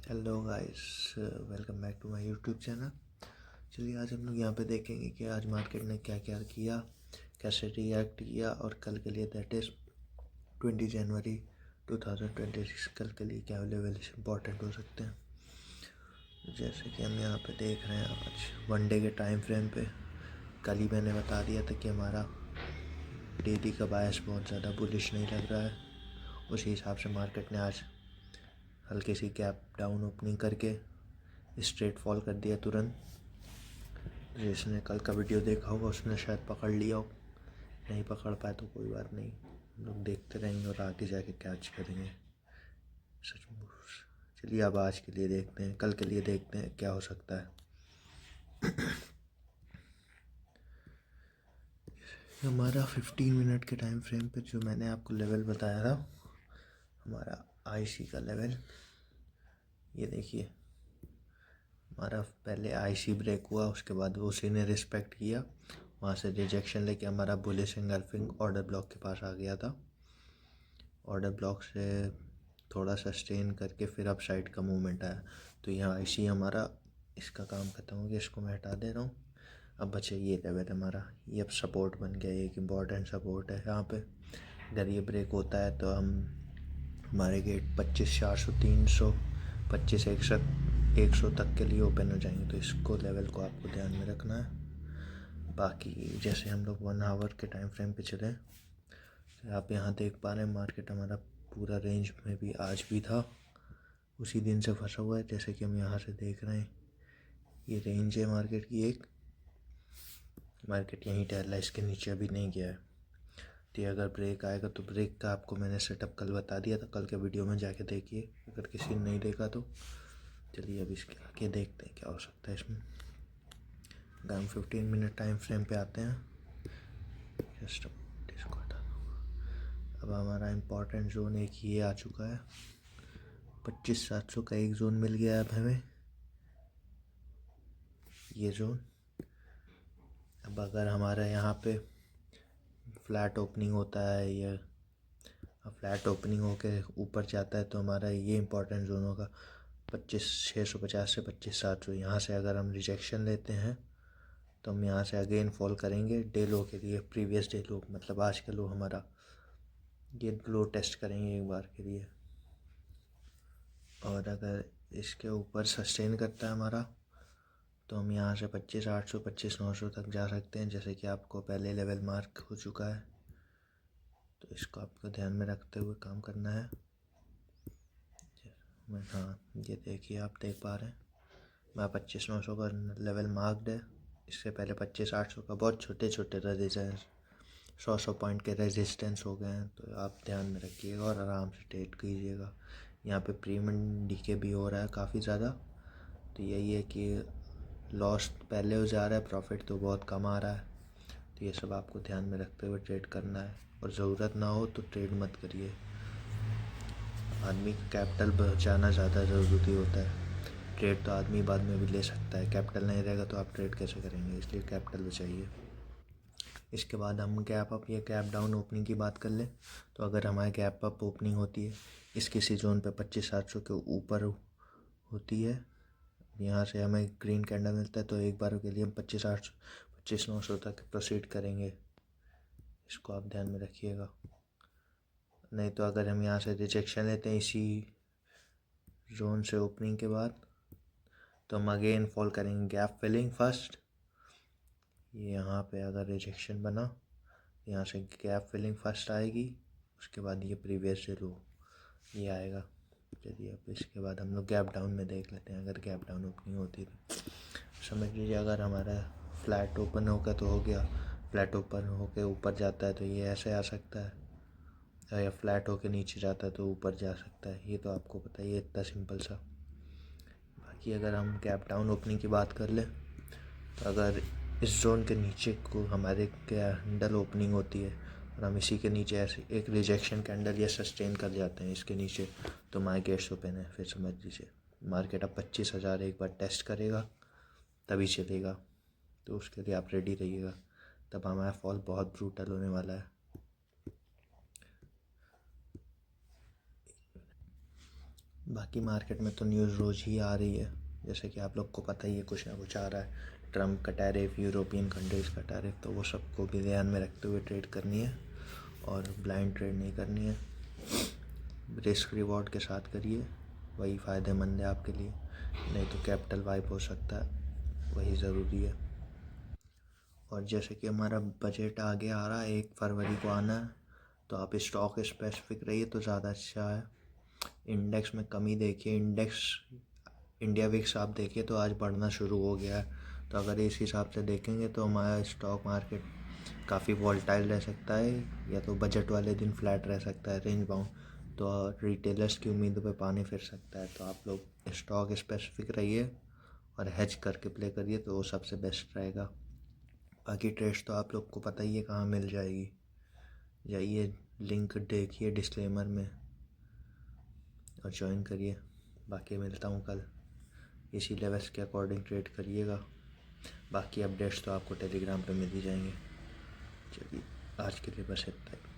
Hello guys, welcome back to my YouTube channel. चलिए आज हम लोग यहाँ पे देखेंगे कि आज मार्केट ने क्या क्या किया, कैसे रिएक्ट किया और कल के लिए दैट इज़ 20 जनवरी 2026 कल के लिए क्या लेवल्स इंपॉर्टेंट हो सकते हैं। जैसे कि हम यहाँ पे देख रहे हैं आज वन डे के टाइम फ्रेम पे कल ही मैंने बता दिया था कि हमारा डेली का बायस बहुत ज़्यादा बुलिश नहीं लग रहा है। उसी हिसाब से मार्केट ने आज हल्की सी गैप डाउन ओपनिंग करके स्ट्रेट फॉल कर दिया तुरंत। जिसने कल का वीडियो देखा होगा उसने शायद पकड़ लिया हो, नहीं पकड़ पाए तो कोई बात नहीं, हम लोग देखते रहेंगे और आगे जाके कैच करेंगे सच में। चलिए अब आज के लिए देखते हैं, कल के लिए देखते हैं क्या हो सकता है। हमारा 15 मिनट के टाइम फ्रेम पे जो मैंने आपको लेवल बताया था, हमारा आईसी का लेवल, ये देखिए हमारा पहले आईसी ब्रेक हुआ, उसके बाद उसी ने रिस्पेक्ट किया, वहाँ से रिजेक्शन लेके हमारा बुलिश एंगल्फिंग ऑर्डर ब्लॉक के पास आ गया था। ऑर्डर ब्लॉक से थोड़ा सस्टेन करके फिर अप साइड का मूवमेंट आया, तो यहाँ आईसी हमारा इसका काम खत्म हो गया, इसको मैं हटा दे रहा हूँ। अब बचे ये लेवल हमारा, ये अब सपोर्ट बन गया, एक इम्पॉर्टेंट सपोर्ट है यहाँ पे। अगर ये ब्रेक होता है तो हम हमारे गेट 25,400 300 25,100 तक के लिए ओपन हो जाएंगे, तो इसको लेवल को आपको ध्यान में रखना है। बाकी जैसे हम लोग 1 आवर के टाइम फ्रेम पे चले, तो आप यहाँ देख पा रहे हैं मार्केट हमारा पूरा रेंज में भी आज भी था, उसी दिन से फंसा हुआ है। जैसे कि हम यहाँ से देख रहे हैं ये रेंज है मार्केट की, एक मार्केट यहीं टहल रहा है, इसके नीचे अभी नहीं गया है। तो ये अगर ब्रेक आएगा तो ब्रेक का आपको मैंने सेटअप कल बता दिया था, कल के वीडियो में जाके देखिए अगर किसी ने नहीं देखा तो। चलिए अब इसके आगे देखते हैं क्या हो सकता है इसमें। अगर हम 15 मिनट टाइम फ्रेम पे आते हैं, जस्ट इसको हटा दो। अब हमारा इम्पोर्टेंट जोन एक ये आ चुका है, 25,700 का एक जोन मिल गया अब हमें, ये जोन। अब अगर हमारा यहाँ पे फ्लैट ओपनिंग होता है या फ्लैट ओपनिंग होके ऊपर जाता है तो हमारा ये इंपॉर्टेंट जोन होगा 25,650 से 25,700। यहाँ से अगर हम रिजेक्शन लेते हैं तो हम यहाँ से अगेन फॉल करेंगे डे लो के लिए, प्रीवियस डे लो मतलब आज का लो हमारा, ये लो टेस्ट करेंगे एक बार के लिए। और अगर इसके ऊपर सस्टेन करता है हमारा तो हम यहाँ से 25,800 25,900 तक जा सकते हैं, जैसे कि आपको पहले लेवल मार्क हो चुका है, तो इसको आपको ध्यान में रखते हुए काम करना है। हाँ ये देखिए आप देख पा रहे हैं मैं 25,900 का लेवल मार्क्ड है। इससे पहले 25,800 का बहुत छोटे छोटे रेजिस्टेंस 100 पॉइंट के रेजिस्टेंस हो गए हैं, तो आप ध्यान में रखिएगा और आराम से ट्रेड कीजिएगा। यहाँ पे प्रीमियम डीके भी हो रहा है काफ़ी ज़्यादा, तो यही है कि लॉस पहले हो जा रहा है, प्रॉफिट तो बहुत कम आ रहा है, तो ये सब आपको ध्यान में रखते हुए ट्रेड करना है। और ज़रूरत ना हो तो ट्रेड मत करिए, आदमी का कैपिटल बचाना ज़्यादा ज़रूरी होता है। ट्रेड तो आदमी बाद में भी ले सकता है, कैपिटल नहीं रहेगा तो आप ट्रेड कैसे करेंगे, इसलिए कैपिटल बचाइए। इसके बाद हम गैप अप या गैप डाउन ओपनिंग की बात कर लें, तो अगर हमारे गैप अप ओपनिंग होती है इस किसी जोन पे 25,700 के ऊपर होती है, यहाँ से हमें ग्रीन कैंडल मिलता है, तो एक बार के लिए हम 25,800 25,900 तक प्रोसीड करेंगे, इसको आप ध्यान में रखिएगा। नहीं तो अगर हम यहाँ से रिजेक्शन लेते हैं इसी जोन से ओपनिंग के बाद, तो हम अगेन फॉल करेंगे गैप फिलिंग फर्स्ट। ये यहाँ पे अगर रिजेक्शन बना, यहाँ से गैप फिलिंग फर्स्ट आएगी, उसके बाद ये प्रीवियस से लो ये आएगा। चलिए अब इसके बाद हम लोग गैप डाउन में देख लेते हैं, अगर गैप डाउन ओपनिंग होती तो समझ लीजिए अगर हमारा फ्लैट ओपन होगा तो हो गया, फ्लैट ओपन होके ऊपर जाता है तो ये ऐसे आ सकता है, या फ्लैट होके नीचे जाता है तो ऊपर जा सकता है, ये तो आपको पता ही है, इतना सिंपल सा। बाकी अगर हम गैप डाउन ओपनिंग की बात कर लें, तो अगर इस जोन के नीचे को हमारे कैंडल ओपनिंग होती है और हम इसी के नीचे ऐसे एक रिजेक्शन कैंडल या सस्टेन कर जाते हैं इसके नीचे, तो मार्केट्स ओपन है, फिर समझ लीजिए मार्केट अब 25,000 एक बार टेस्ट करेगा तभी चलेगा, तो उसके लिए आप रेडी रहिएगा, तब हमारा फॉल बहुत ब्रूटल होने वाला है। बाकी मार्केट में तो न्यूज़ रोज़ ही आ रही है, जैसे कि आप लोग को पता ही है कुछ ना कुछ आ रहा है। ट्रम्प का टैरिफ, यूरोपियन कंट्रीज़ का टैरिफ, तो वो सबको भी ध्यान में रखते हुए ट्रेड करनी है और ब्लाइंड ट्रेड नहीं करनी है। रिस्क रिवॉर्ड के साथ करिए, वही फ़ायदेमंद है आपके लिए, नहीं तो कैपिटल वाइप हो सकता है, वही ज़रूरी है। और जैसे कि हमारा बजट आगे आ रहा है, 1 फरवरी को आना है, तो आप स्टॉक स्पेसिफिक रहिए तो ज़्यादा अच्छा है। इंडेक्स में कमी देखिए, इंडेक्स इंडिया विक्स आप देखिए तो आज बढ़ना शुरू हो गया है, तो अगर इस हिसाब से देखेंगे तो हमारा स्टॉक मार्केट काफ़ी वॉलेटाइल रह सकता है, या तो बजट वाले दिन फ्लैट रह सकता है, रेंज बाउंड, तो रिटेलर्स की उम्मीदों पे पानी फिर सकता है। तो आप लोग स्टॉक स्पेसिफिक रहिए और हेज करके प्ले करिए, तो वो सबसे बेस्ट रहेगा। बाकी ट्रेड्स तो आप लोग को पता ही है कहाँ मिल जाएगी, जाइए लिंक देखिए डिस्क्लेमर में और ज्वाइन करिए। बाकी मिलता हूँ कल, इसी लेवल्स के अकॉर्डिंग ट्रेड करिएगा। बाकी अपडेट्स तो आपको टेलीग्राम पे मिल ही जाएंगे। चलिए आज के लिए बस इतना ही।